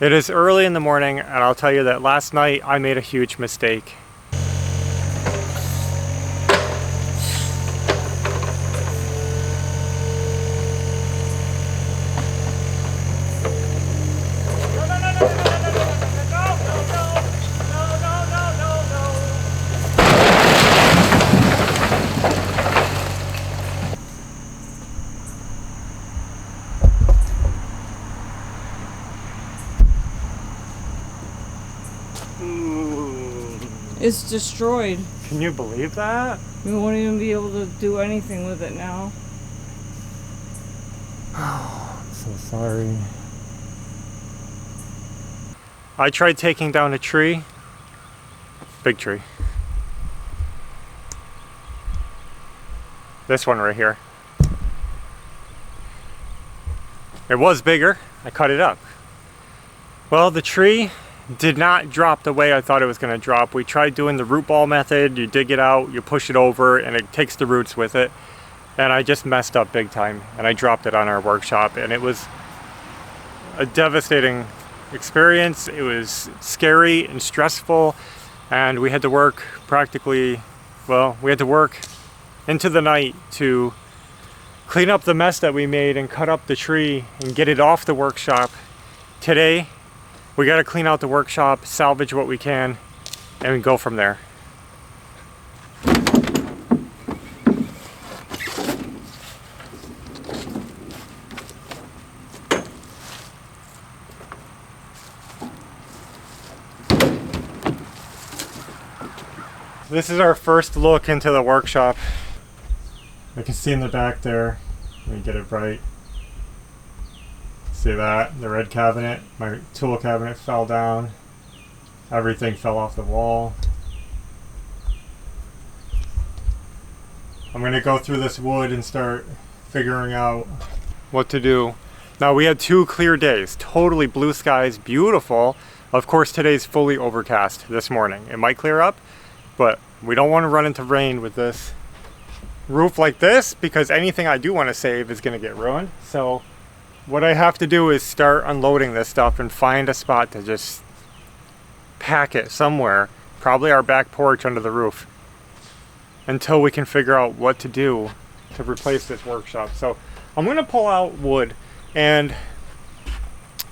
It is early in the morning, and I'll tell you that last night I made a huge mistake. It's destroyed. Can you believe that? We won't even be able to do anything with it now. Oh, I'm so sorry. I tried taking down a tree. Big tree. This one right here. It was bigger. I cut it up. Well, the tree did not drop the way I thought it was going to drop. We tried doing the root ball method. You dig it out, you push it over, and it takes the roots with it. And I just messed up big time, and I dropped it on our workshop, and it was a devastating experience. It was scary and stressful, and we had to work practically, well, we had to work into the night to clean up the mess that we made and cut up the tree and get it off the workshop. Today, we got to clean out the workshop, salvage what we can, and go from there. This is our first look into the workshop. I can see in the back there, let me get it right. See that? The red cabinet, my tool cabinet fell down. Everything fell off the wall. I'm gonna go through this wood and start figuring out what to do. Now we had 2 clear days, totally blue skies, beautiful. Of course today's fully overcast this morning. It might clear up, but we don't want to run into rain with this roof like this because anything I do want to save is gonna get ruined. So what I have to do is start unloading this stuff and find a spot to just pack it somewhere, probably our back porch under the roof, until we can figure out what to do to replace this workshop. So I'm gonna pull out wood, and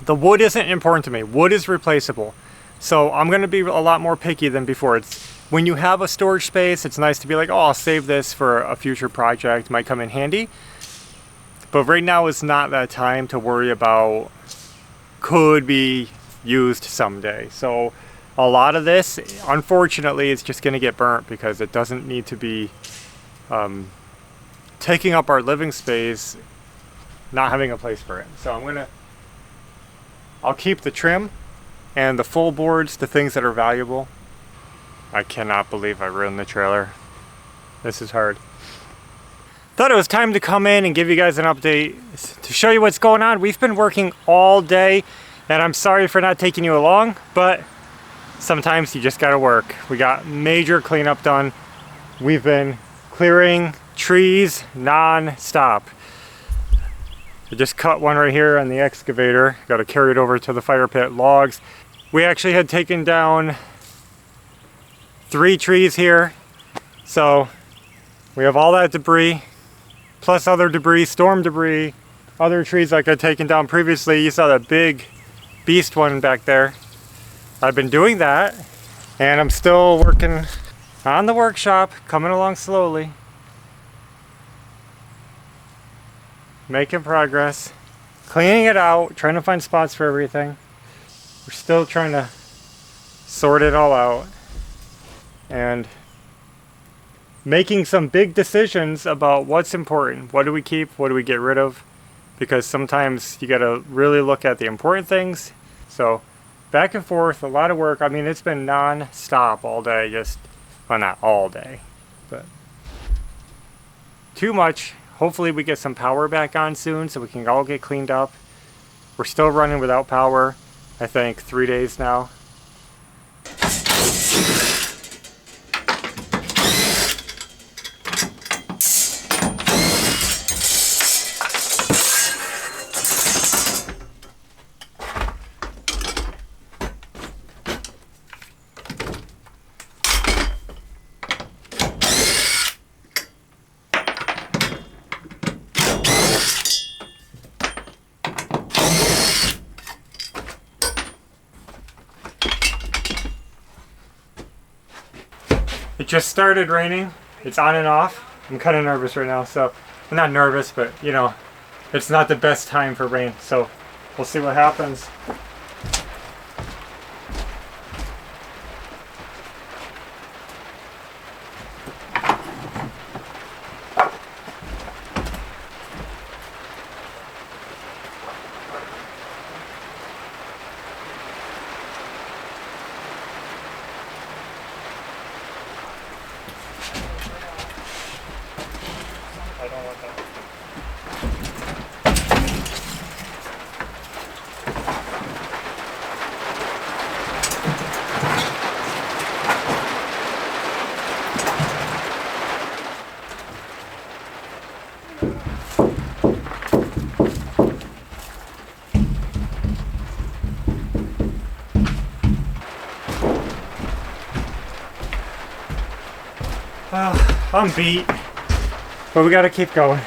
the wood isn't important to me. Wood is replaceable. So I'm gonna be a lot more picky than before. It's when you have a storage space, it's nice to be like, oh, I'll save this for a future project, might come in handy. But right now is not that time to worry about could be used someday. So a lot of this, unfortunately, is just going to get burnt because it doesn't need to be taking up our living space, not having a place for it. So I'll keep the trim and the full boards, the things that are valuable. I cannot believe I ruined the trailer. This is hard. Thought it was time to come in and give you guys an update to show you what's going on. We've been working all day, and I'm sorry for not taking you along, but sometimes you just gotta work. We got major cleanup done. We've been clearing trees non-stop. I just cut one right here on the excavator. Got to carry it over to the fire pit. Logs. We actually had taken down 3 trees here, so we have all that debris, plus other debris, storm debris, other trees like I'd taken down previously. You saw that big beast one back there. I've been doing that, and I'm still working on the workshop, coming along slowly. Making progress. Cleaning it out, trying to find spots for everything. We're still trying to sort it all out. And making some big decisions about what's important. What do we keep? What do we get rid of? Because sometimes you gotta really look at the important things. So back and forth, a lot of work. I mean, it's been non-stop all day, well, not all day, but too much. Hopefully we get some power back on soon so we can all get cleaned up. We're still running without power, I think 3 days now. just started raining. It's on and off. I'm kind of nervous right now, so I'm not nervous, but you know, it's not the best time for rain. So we'll see what happens. I don't want that. I'm beat, but we gotta keep going.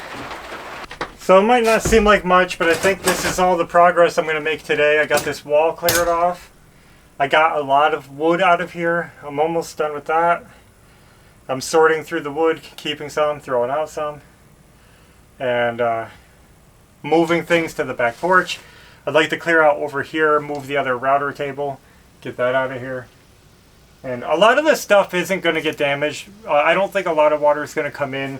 So it might not seem like much, but I think this is all the progress I'm gonna make today. I got this wall cleared off. I got a lot of wood out of here. I'm almost done with that. I'm sorting through the wood, keeping some, throwing out some, and moving things to the back porch. I'd like to clear out over here, move the other router table, get that out of here. And a lot of this stuff isn't going to get damaged. I don't think a lot of water is going to come in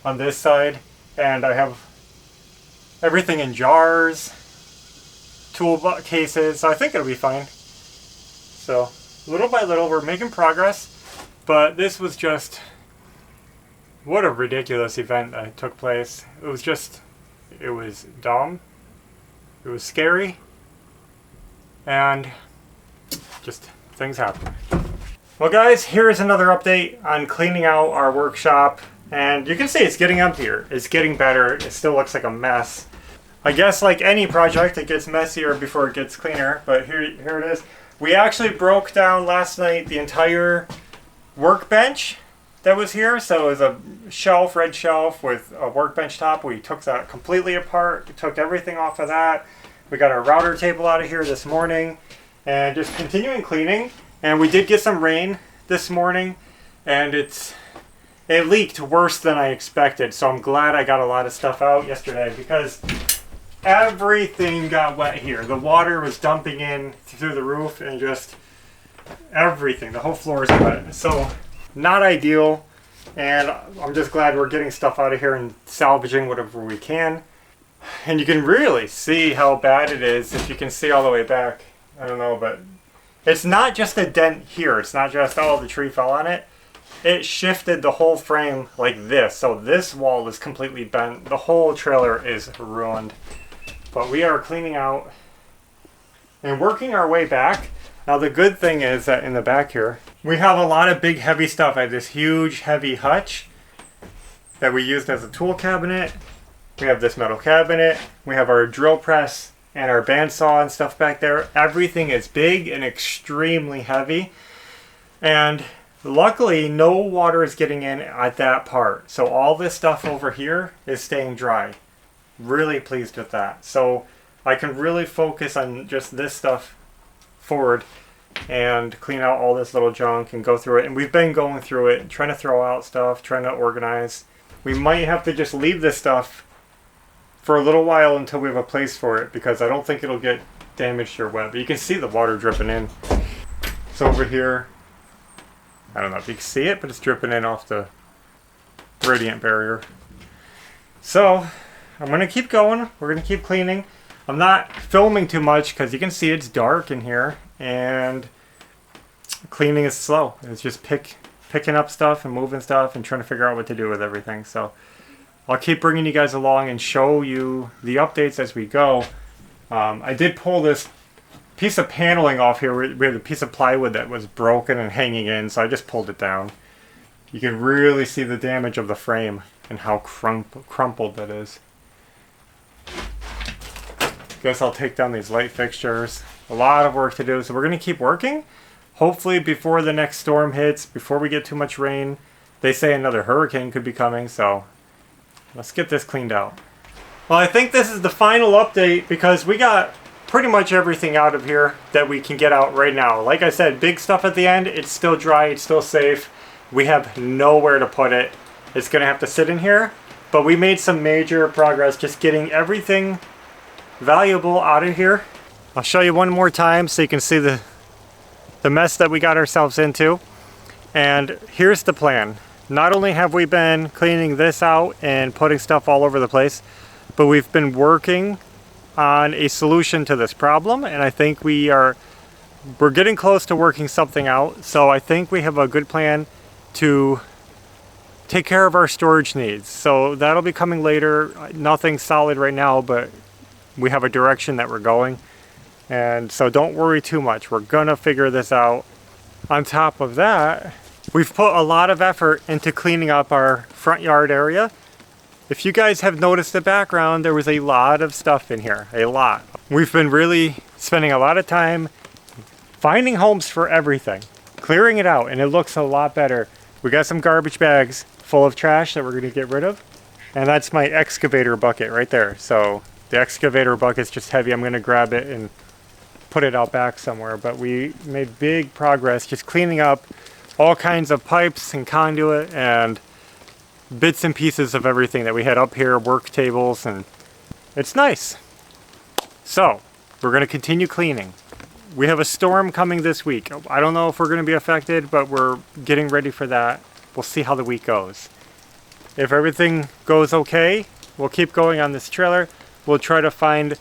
on this side. And I have everything in jars, tool cases, so I think it'll be fine. So little by little we're making progress. But this was just, what a ridiculous event that took place. It was dumb. It was scary. And just things happen. Well guys, here's another update on cleaning out our workshop, and you can see it's getting emptier. It's getting better. It still looks like a mess. I guess like any project, it gets messier before it gets cleaner, but here it is. We actually broke down last night the entire workbench that was here. So it was a shelf, red shelf with a workbench top. We took that completely apart. We took everything off of that. We got our router table out of here this morning and just continuing cleaning. And we did get some rain this morning, and it leaked worse than I expected. So I'm glad I got a lot of stuff out yesterday because everything got wet here. The water was dumping in through the roof and just everything. The whole floor is wet. So not ideal, and I'm just glad we're getting stuff out of here and salvaging whatever we can. And you can really see how bad it is if you can see all the way back. I don't know, but it's not just a dent here. It's not just, oh, the tree fell on it. It shifted the whole frame like this. So this wall is completely bent. The whole trailer is ruined. But we are cleaning out and working our way back. Now the good thing is that in the back here, we have a lot of big heavy stuff. I have this huge heavy hutch that we used as a tool cabinet. We have this metal cabinet. We have our drill press and our bandsaw and stuff back there. Everything is big and extremely heavy. And luckily, no water is getting in at that part. So all this stuff over here is staying dry. Really pleased with that. So I can really focus on just this stuff forward and clean out all this little junk and go through it. And we've been going through it, trying to throw out stuff, trying to organize. We might have to just leave this stuff for a little while until we have a place for it, because I don't think it'll get damaged or wet. But you can see the water dripping in. So over here, I don't know if you can see it, but it's dripping in off the radiant barrier. So I'm going to keep going. We're going to keep cleaning. I'm not filming too much because you can see it's dark in here, and cleaning is slow. It's just picking up stuff and moving stuff and trying to figure out what to do with everything. So I'll keep bringing you guys along and show you the updates as we go. I did pull this piece of paneling off here. We had a piece of plywood that was broken and hanging in, so I just pulled it down. You can really see the damage of the frame and how crumpled that is. Guess I'll take down these light fixtures. A lot of work to do, so we're going to keep working. Hopefully before the next storm hits, before we get too much rain. They say another hurricane could be coming, so let's get this cleaned out. Well, I think this is the final update because we got pretty much everything out of here that we can get out right now. Like I said, big stuff at the end. It's still dry. It's still safe. we have nowhere to put it. It's gonna have to sit in here, but we made some major progress just getting everything valuable out of here. I'll show you one more time so you can see the mess that we got ourselves into. And here's the plan. Not only have we been cleaning this out and putting stuff all over the place, but we've been working on a solution to this problem, and I think we're getting close to working something out. So I think we have a good plan to take care of our storage needs. So that'll be coming later. Nothing solid right now, but we have a direction that we're going. And so don't worry too much. We're gonna figure this out. On top of that, we've put a lot of effort into cleaning up our front yard area. If you guys have noticed the background, there was a lot of stuff in here, a lot. We've been really spending a lot of time finding homes for everything, clearing it out, and it looks a lot better. We got some garbage bags full of trash that we're gonna get rid of. And that's my excavator bucket right there. So the excavator bucket's just heavy. I'm gonna grab it and put it out back somewhere. But we made big progress just cleaning up all kinds of pipes and conduit and bits and pieces of everything that we had up here, work tables, and it's nice. So we're gonna continue cleaning. We have a storm coming this week. I don't know if we're gonna be affected, but we're getting ready for that. We'll see how the week goes. If everything goes okay, we'll keep going on this trailer. We'll try to find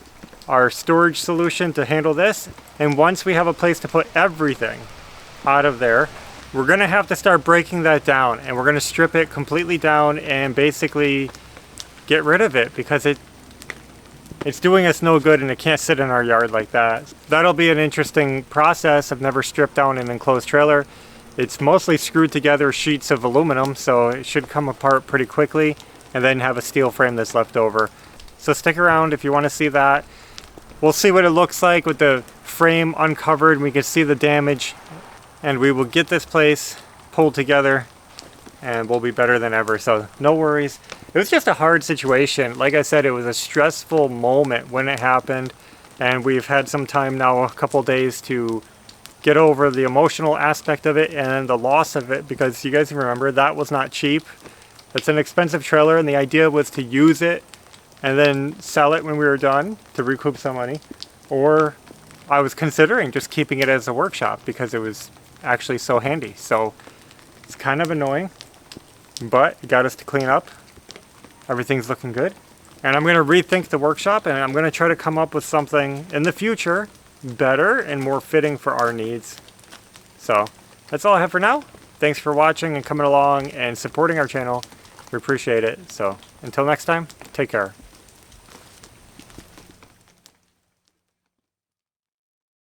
our storage solution to handle this. And once we have a place to put everything out of there, we're gonna have to start breaking that down, and we're gonna strip it completely down and basically get rid of it because it's doing us no good and it can't sit in our yard like that. That'll be an interesting process. I've never stripped down an enclosed trailer. It's mostly screwed together sheets of aluminum, so it should come apart pretty quickly and then have a steel frame that's left over. So stick around if you want to see that. We'll see what it looks like with the frame uncovered. We can see the damage, and we will get this place pulled together and we'll be better than ever. So no worries. It was just a hard situation. Like I said, it was a stressful moment when it happened, and we've had some time now, a couple days, to get over the emotional aspect of it and the loss of it, because you guys remember that was not cheap. It's an expensive trailer, and the idea was to use it and then sell it when we were done to recoup some money. Or I was considering just keeping it as a workshop because it was actually so handy. So it's kind of annoying, but it got us to clean up. Everything's looking good. And I'm going to rethink the workshop, and I'm going to try to come up with something in the future better and more fitting for our needs. So that's all I have for now. Thanks for watching and coming along and supporting our channel. We appreciate it. So until next time, take care.